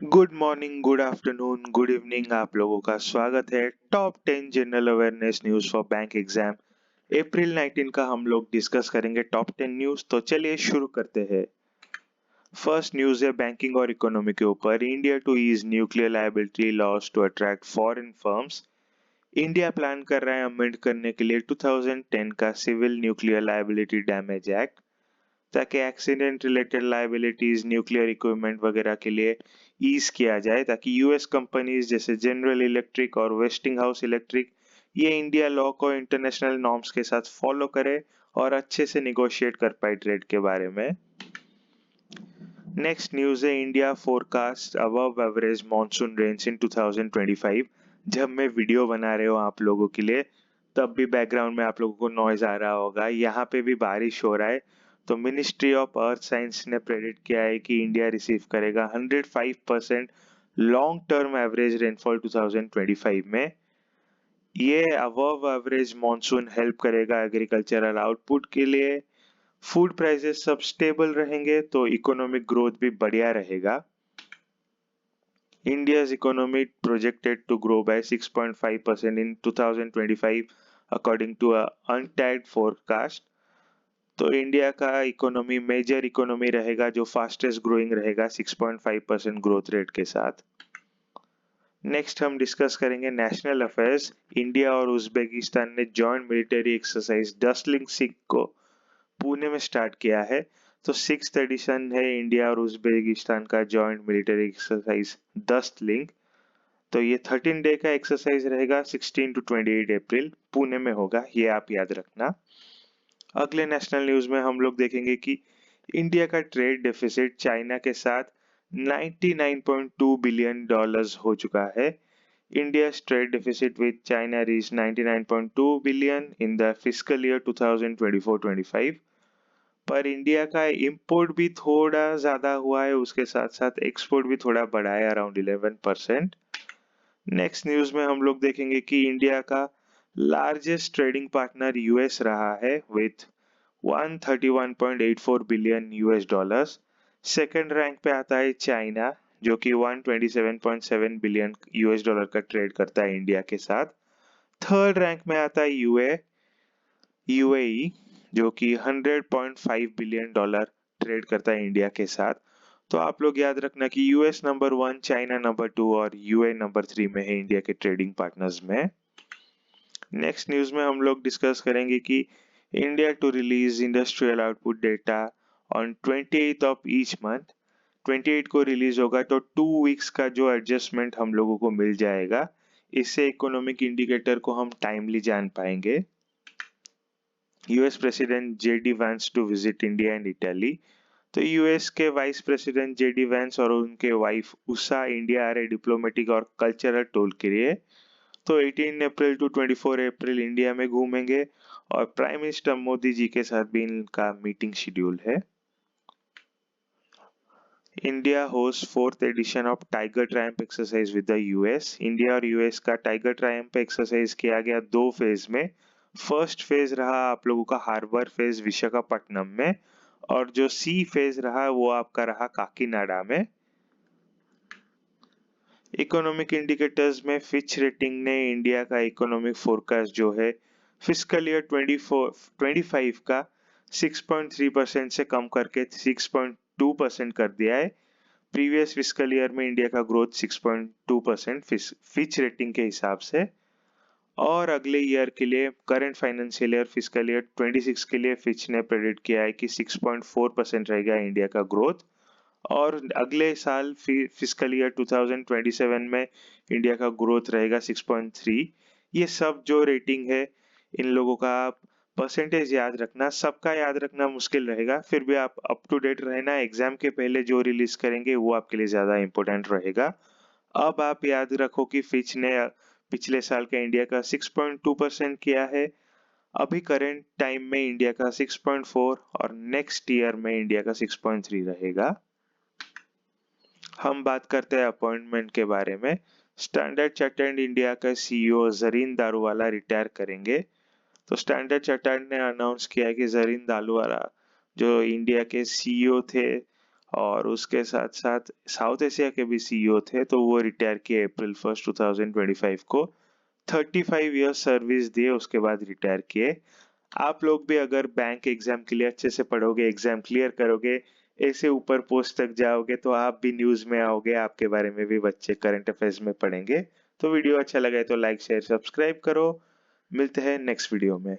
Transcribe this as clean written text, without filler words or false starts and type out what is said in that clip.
Good morning, good afternoon, good evening. आप लोगों का स्वागत है top 10 general awareness news for bank exam April 19 का। हम लोग डिस्कस करेंगे टॉप 10 न्यूज। तो चलिए शुरू करते हैं। फर्स्ट न्यूज है बैंकिंग और इकोनॉमी के ऊपर। India to ease nuclear liability laws to attract foreign firms. India plan कर रहा है अमेंड करने के लिए 2010 का civil nuclear liability damage act, ताकि accident related liabilities nuclear equipment वगैरह के लिए ईज किया जाए, ताकि यूएस कंपनीज जैसे जनरल इलेक्ट्रिक और वेस्टिंग हाउस इलेक्ट्रिक ये इंडिया लॉ को इंटरनेशनल नॉर्म्स के साथ फॉलो करे और अच्छे से निगोशिएट कर पाए ट्रेड के बारे में। नेक्स्ट न्यूज है India forecast above average monsoon rains in 2025। जब मैं वीडियो बना रहे हो आप लोगों के लिए, तब भी बैकग्राउंड में आप लोगों को नॉइज आ रहा होगा। यहाँ पे भी बारिश हो रहा है। तो मिनिस्ट्री ऑफ अर्थ साइंस ने प्रेडिक्ट किया है कि इंडिया रिसीव करेगा 105% लॉन्ग टर्म एवरेज रेनफॉल 2025 में। ये अबव एवरेज मॉनसून हेल्प करेगा एग्रीकल्चरल आउटपुट के लिए। फूड प्राइसेस सब स्टेबल रहेंगे तो इकोनॉमिक ग्रोथ भी बढ़िया रहेगा। India's economy projected to grow by 6.5% in 2025 according to a UNTAD forecast। तो इंडिया का इकोनॉमी मेजर इकोनॉमी रहेगा जो फास्टेस्ट ग्रोइंग रहेगा 6.5% ग्रोथ रेट के साथ। नेक्स्ट हम डिस्कस करेंगे नेशनल अफेयर्स। इंडिया और उज्बेकिस्तान ने जॉइंट मिलिट्री एक्सरसाइज डस्टलिंग सिख को पुणे में स्टार्ट किया है। तो 6th एडिशन है इंडिया और उज्बेकिस्तान का joint military exercise dust link. तो ये 13 डे का एक्सरसाइज रहेगा, 16 टू 28 अप्रैल पुणे में होगा, ये आप याद रखना। अगले नेशनल न्यूज में हम लोग देखेंगे कि इंडिया का ट्रेड डेफिसिट चाइना के साथ 99.2 बिलियन डॉलर्स हो चुका है। India's trade deficit with China reached 99.2 billion in the fiscal year 2024-25। पर इंडिया का इंपोर्ट भी थोड़ा ज्यादा हुआ है, उसके साथ साथ एक्सपोर्ट भी थोड़ा बढ़ा है, अराउंड 11%। नेक्स्ट न्यूज में हम लोग देखेंगे कि इंडिया का लार्जेस्ट ट्रेडिंग पार्टनर यूएस रहा है with 131.84 billion US dollars. Second rank पे आता है चाइना, जो कि 127.7 बिलियन यूएस डॉलर का ट्रेड करता है इंडिया के साथ। थर्ड रैंक में आता है यूएई, जो कि 100.5 बिलियन डॉलर ट्रेड करता है इंडिया के साथ। तो आप लोग याद रखना कि यूएस नंबर 1, चाइना नंबर 2 और यूए नंबर 3 में है इंडिया के ट्रेडिंग पार्टनर्स में। नेक्स्ट न्यूज में हम लोग डिस्कस करेंगे कि India to release industrial output data on 28th of each month. 28 को रिलीज होगा, तो 2 वीक्स का जो एडजस्टमेंट हम लोगों को मिल जाएगा। इससे इकोनॉमिक इंडिकेटर को हम टाइमली जान पाएंगे। US president JD Vance to visit India and Italy. तो यूएस के वाइस प्रेसिडेंट जेडी वैंस और उनके वाइफ उषा इंडिया आ रहे डिप्लोमेटिक और कल्चरल टूर के लिए। तो 18 अप्रैल टू 24 अप्रैल इंडिया में घूमेंगे और प्राइम मिनिस्टर मोदी जी के साथ भी इनका मीटिंग शेड्यूल है। India host fourth edition of tiger Triumph exercise with the US. India और यूएस का टाइगर ट्रायम्फ एक्सरसाइज किया गया 2 फेज में। फर्स्ट फेज रहा आप लोगों का हार्बर फेज विशाखापट्टनम में, और जो सी फेज रहा वो आपका रहा काकीनाडा में। इकोनॉमिक इंडिकेटर्स में फिच रेटिंग ने इंडिया का इकोनॉमिक फोरकास्ट जो है फिस्कल ईयर 24-25 का 6.3% से कम करके 6.2% कर दिया है। प्रीवियस फिस्कल ईयर में इंडिया का ग्रोथ 6.2% फिच रेटिंग के हिसाब से। और अगले ईयर के लिए current financial year fiscal year 26 के लिए फिच ने प्रेडिक्ट किया है कि 6.4% रहेगा इंडिया का ग्रोथ। और अगले साल फिस्कल ईयर 2027 में इंडिया का ग्रोथ रहेगा 6.3। ये सब जो रेटिंग है इन लोगों का आप परसेंटेज याद रखना, सबका याद रखना मुश्किल रहेगा, फिर भी आप अप टू डेट रहना। एग्जाम के पहले जो रिलीज करेंगे वो आपके लिए ज्यादा इंपॉर्टेंट रहेगा। अब आप याद रखो कि फिच ने पिछले साल का इंडिया का 6.2% किया है। अभी करेंट टाइम में इंडिया का 6.4 और नेक्स्ट ईयर में इंडिया का 6.3 रहेगा। हम बात करते हैं अपॉइंटमेंट के बारे में। स्टैंडर्ड चार्टर्ड इंडिया का सीईओ जरीन दारूवाला रिटायर करेंगे। तो स्टैंडर्ड चार्टर्ड ने अनाउंस किया कि जरीन दारूवाला जो इंडिया के सीईओ थे और उसके साथ साथ साउथ एशिया के भी सीईओ थे, तो वो रिटायर किए अप्रैल 1 2025 को। 35 ईयर्स सर्विस दिए, उसके बाद रिटायर किए। आप लोग भी अगर बैंक एग्जाम के लिए अच्छे से पढ़ोगे, एग्जाम क्लियर करोगे, ऐसे ऊपर पोस्ट तक जाओगे, तो आप भी न्यूज में आओगे, आपके बारे में भी बच्चे करंट अफेयर्स में पढ़ेंगे। तो वीडियो अच्छा लगा है तो लाइक शेयर सब्सक्राइब करो। मिलते हैं नेक्स्ट वीडियो में।